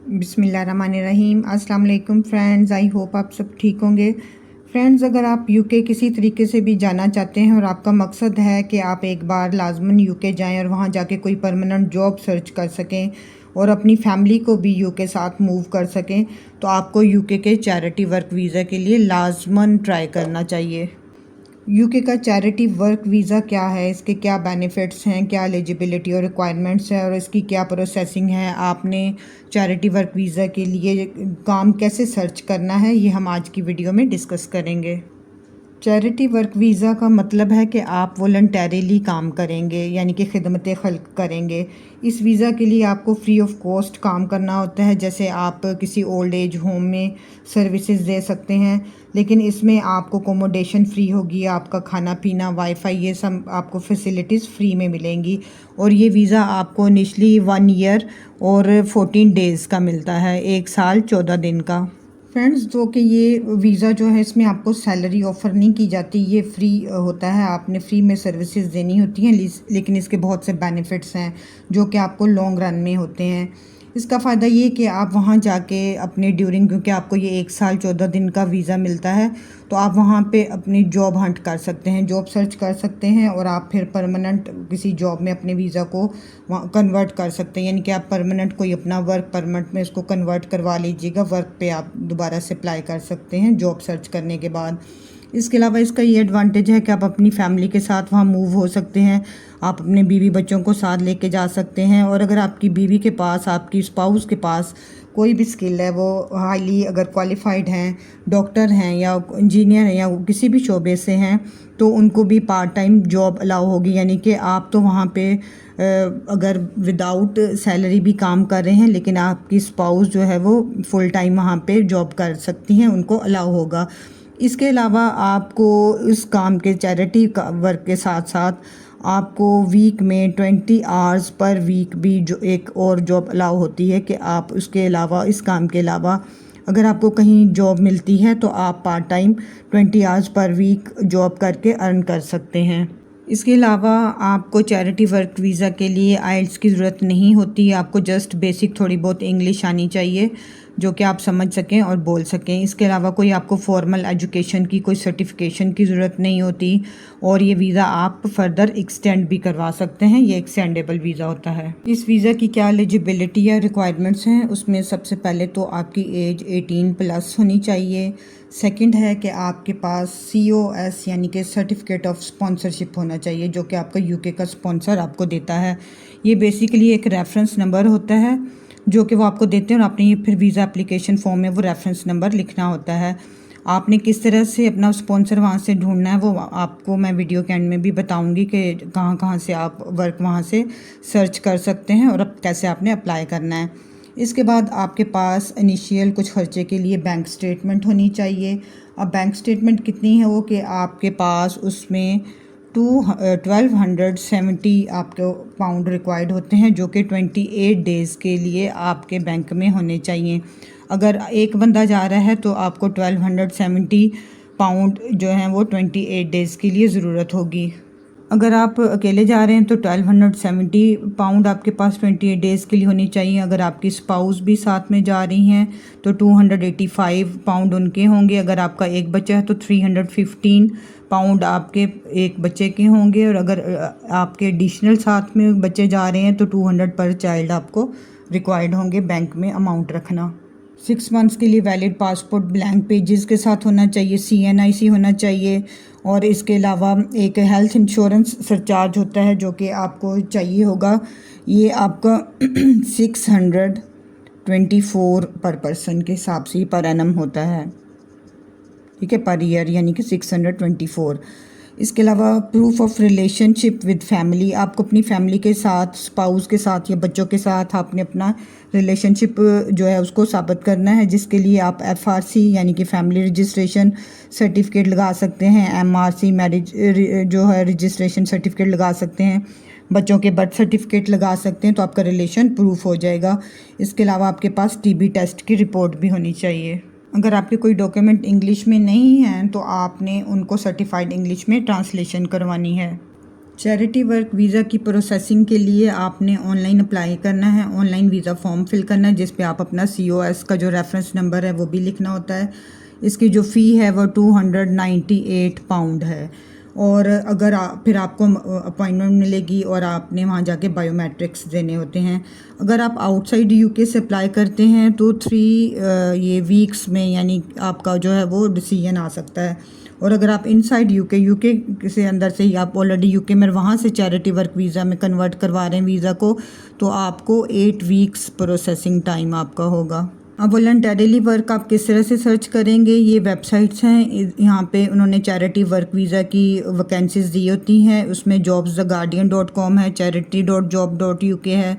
बिस्मिल्लाहिर्रहमानिर्रहीम। अस्सलाम वालेकुम फ्रेंड्स, आई होप आप सब ठीक होंगे। फ्रेंड्स, अगर आप यूके किसी तरीके से भी जाना चाहते हैं और आपका मकसद है कि आप एक बार लाजमन यूके जाएं और वहां जाके कोई परमानेंट जॉब सर्च कर सकें और अपनी फैमिली को भी यूके साथ मूव कर सकें, तो आपको यूके के चैरिटी वर्क वीज़ा के लिए लाजमन ट्राई करना चाहिए। यूके का चैरिटी वर्क वीज़ा क्या है, इसके क्या बेनिफिट्स हैं, क्या एलिजिबिलिटी और रिक्वायरमेंट्स है और इसकी क्या प्रोसेसिंग है, आपने चैरिटी वर्क वीज़ा के लिए काम कैसे सर्च करना है, ये हम आज की वीडियो में डिस्कस करेंगे। चैरिटी वर्क वीज़ा का मतलब है कि आप वॉलंटरीली काम करेंगे, यानी कि खिदमत खल्क करेंगे। इस वीज़ा के लिए आपको फ्री ऑफ कॉस्ट काम करना होता है। जैसे आप किसी ओल्ड एज होम में सर्विसेज दे सकते हैं, लेकिन इसमें आपको अकोमोडेशन फ्री होगी, आपका खाना पीना, वाईफाई, ये सब आपको फैसिलिटीज़ फ्री में मिलेंगी। और ये वीज़ा आपको इनिशली 1 ईयर और 14 डेज़ का मिलता है, 1 साल 14 दिन का। फ्रेंड्स, जो कि ये वीज़ा जो है इसमें आपको सैलरी ऑफ़र नहीं की जाती, ये फ्री होता है, आपने फ्री में सर्विसेज देनी होती हैं। लेकिन इसके बहुत से बेनिफिट्स हैं जो कि आपको लॉन्ग रन में होते हैं। इसका फ़ायदा ये कि आप वहाँ जाके अपने ड्यूरिंग, क्योंकि आपको ये 1 साल 14 दिन का वीज़ा मिलता है, तो आप वहाँ पे अपनी जॉब हंट कर सकते हैं, जॉब सर्च कर सकते हैं और आप फिर परमानेंट किसी जॉब में अपने वीज़ा को वहाँ कन्वर्ट कर सकते हैं। यानी कि आप परमानेंट कोई अपना वर्क परमिट में इसको कन्वर्ट करवा लीजिएगा, वर्क पे आप दोबारा से अप्लाई कर सकते हैं जॉब सर्च करने के बाद। इसके अलावा इसका ये एडवांटेज है कि आप अपनी फैमिली के साथ वहाँ मूव हो सकते हैं, आप अपने बीवी बच्चों को साथ लेके जा सकते हैं। और अगर आपकी बीवी के पास, आपकी स्पाउस के पास कोई भी स्किल है, वो हाईली अगर क्वालिफाइड हैं, डॉक्टर हैं या इंजीनियर हैं या किसी भी शोबे से हैं, तो उनको भी पार्ट टाइम जॉब अलाउ होगी। यानी कि आप तो वहाँ पे अगर विदाउट सैलरी भी काम कर रहे हैं, लेकिन आपकी स्पाउस जो है वो फुल टाइम वहाँ पे जॉब कर सकती हैं, उनको अलाउ होगा। इसके अलावा आपको इस काम के चैरिटी का वर्क के साथ साथ आपको वीक में 20 आवर्स पर वीक भी जो एक और जॉब अलाउ होती है कि आप उसके अलावा, इस काम के अलावा अगर आपको कहीं जॉब मिलती है तो आप part time 20 hours per week job करके अर्न कर सकते हैं। इसके अलावा आपको चैरिटी वर्क वीज़ा के लिए आइल्स की ज़रूरत नहीं होती, आपको जस्ट बेसिक थोड़ी बहुत इंग्लिश आनी चाहिए जो कि आप समझ सकें और बोल सकें। इसके अलावा कोई आपको फॉर्मल एजुकेशन की कोई सर्टिफिकेशन की ज़रूरत नहीं होती और ये वीज़ा आप फर्दर एक्सटेंड भी करवा सकते हैं, ये एक्सटेंडेबल वीज़ा होता है। इस वीज़ा की क्या एलिजिबिलिटी या रिक्वायरमेंट्स हैं, उसमें सबसे पहले तो आपकी एज 18+ होनी चाहिए। सेकंड है कि आपके पास COS यानी कि सर्टिफिकेट ऑफ स्पॉन्सरशिप होना चाहिए, जो कि आपका यूके का स्पॉन्सर आपको देता है। ये बेसिकली एक रेफरेंस नंबर होता है जो कि वो आपको देते हैं और आपने ये फिर वीज़ा एप्लीकेशन फॉर्म में वो रेफरेंस नंबर लिखना होता है। आपने किस तरह से अपना स्पॉन्सर वहाँ से ढूंढना है वो आपको मैं वीडियो के एंड में भी बताऊंगी कि कहाँ कहाँ से आप वर्क वहाँ से सर्च कर सकते हैं और अब कैसे आपने अप्लाई करना है। इसके बाद आपके पास इनिशियल कुछ खर्चे के लिए बैंक स्टेटमेंट होनी चाहिए। अब बैंक स्टेटमेंट कितनी है वो कि आपके पास उसमें 1270 आपके पाउंड रिक्वायर्ड होते हैं, जो कि 28 डेज़ के लिए आपके बैंक में होने चाहिए। अगर एक बंदा जा रहा है तो आपको 1270 पाउंड जो हैं वो 28 डेज़ के लिए ज़रूरत होगी। अगर आप अकेले जा रहे हैं तो 1270 पाउंड आपके पास 28 डेज़ के लिए होनी चाहिए। अगर आपकी स्पाउस भी साथ में जा रही हैं तो 285 पाउंड उनके होंगे। अगर आपका एक बच्चा है तो 315 पाउंड आपके एक बच्चे के होंगे। और अगर आपके एडिशनल साथ में बच्चे जा रहे हैं तो 200 पर चाइल्ड आपको रिक्वायर्ड होंगे बैंक में अमाउंट रखना। 6 मंथ्स के लिए वैलिड पासपोर्ट ब्लैंक पेजेस के साथ होना चाहिए, CNIC होना चाहिए। और इसके अलावा एक हेल्थ इंश्योरेंस सरचार्ज होता है जो कि आपको चाहिए होगा। ये आपका 624 पर पर्सन के हिसाब से पर एनम होता है, ठीक है, पर ईयर, यानी कि 624। इसके अलावा proof of relationship with family, आपको अपनी फैमिली के साथ, स्पाउस के साथ या बच्चों के साथ आपने अपना रिलेशनशिप जो है उसको साबित करना है, जिसके लिए आप FRC यानी कि फैमिली रजिस्ट्रेशन सर्टिफिकेट लगा सकते हैं, MRC मैरिज जो है रजिस्ट्रेशन सर्टिफिकेट लगा सकते हैं, बच्चों के बर्थ सर्टिफिकेट लगा सकते हैं, तो आपका रिलेशन प्रूफ हो जाएगा। इसके अलावा आपके पास TB टेस्ट की रिपोर्ट भी होनी चाहिए। अगर आपके कोई डॉक्यूमेंट इंग्लिश में नहीं हैं तो आपने उनको सर्टिफाइड इंग्लिश में ट्रांसलेशन करवानी है। चैरिटी वर्क वीज़ा की प्रोसेसिंग के लिए आपने ऑनलाइन अप्लाई करना है, ऑनलाइन वीज़ा फॉर्म फिल करना है जिस पे आप अपना COS का जो रेफरेंस नंबर है वो भी लिखना होता है। इसकी जो फ़ी है वो £298 है। और अगर फिर आपको अपॉइंटमेंट मिलेगी और आपने वहाँ जाके बायोमेट्रिक्स देने होते हैं। अगर आप आउटसाइड UK से अप्लाई करते हैं तो 3 वीक्स में यानी आपका जो है वो डिसीजन आ सकता है। और अगर आप इनसाइड UK से अंदर से ही आप ऑलरेडी UK में वहाँ से चैरिटी वर्क वीज़ा में कन्वर्ट करवा रहे हैं वीज़ा को, तो आपको 8 वीक्स प्रोसेसिंग टाइम आपका होगा। अब वॉलंटरीली वर्क आप किस तरह से सर्च करेंगे, ये वेबसाइट्स हैं, यहाँ पे उन्होंने चैरिटी वर्क वीज़ा की वैकेंसीज़ दी होती हैं। उसमें jobstheguardian.com है, charity.job.uk है,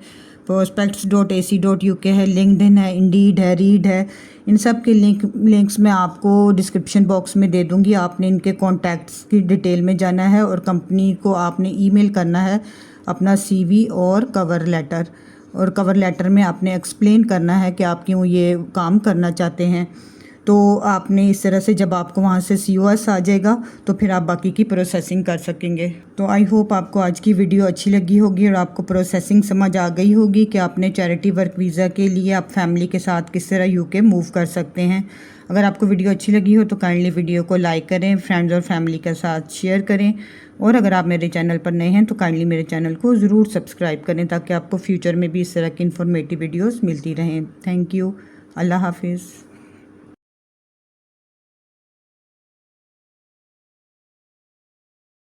prospects.ac.uk है, लिंक्डइन है, इंडीड है, रीड है। इन सब के लिंक्स मैं आपको डिस्क्रिप्शन बॉक्स में दे दूँगी। आपने इनके कॉन्टैक्ट्स की डिटेल में जाना है और कंपनी को आपने ईमेल करना है अपना CV और कवर लेटर। और कवर लेटर में आपने एक्सप्लेन करना है कि आप क्यों ये काम करना चाहते हैं। तो आपने इस तरह से जब आपको वहाँ से COS आ जाएगा तो फिर आप बाकी की प्रोसेसिंग कर सकेंगे। तो आई होप आपको आज की वीडियो अच्छी लगी होगी और आपको प्रोसेसिंग समझ आ गई होगी कि आपने चैरिटी वर्क वीज़ा के लिए आप फैमिली के साथ किस तरह UK मूव कर सकते हैं। अगर आपको वीडियो अच्छी लगी हो तो काइंडली वीडियो को लाइक करें, फ्रेंड्स और फैमिली के साथ शेयर करें। और अगर आप मेरे चैनल पर नए हैं तो काइंडली मेरे चैनल को ज़रूर सब्सक्राइब करें ताकि आपको फ्यूचर में भी इस तरह की इन्फॉर्मेटिव वीडियोस मिलती रहें। Thank you. अल्लाह हाफिज़।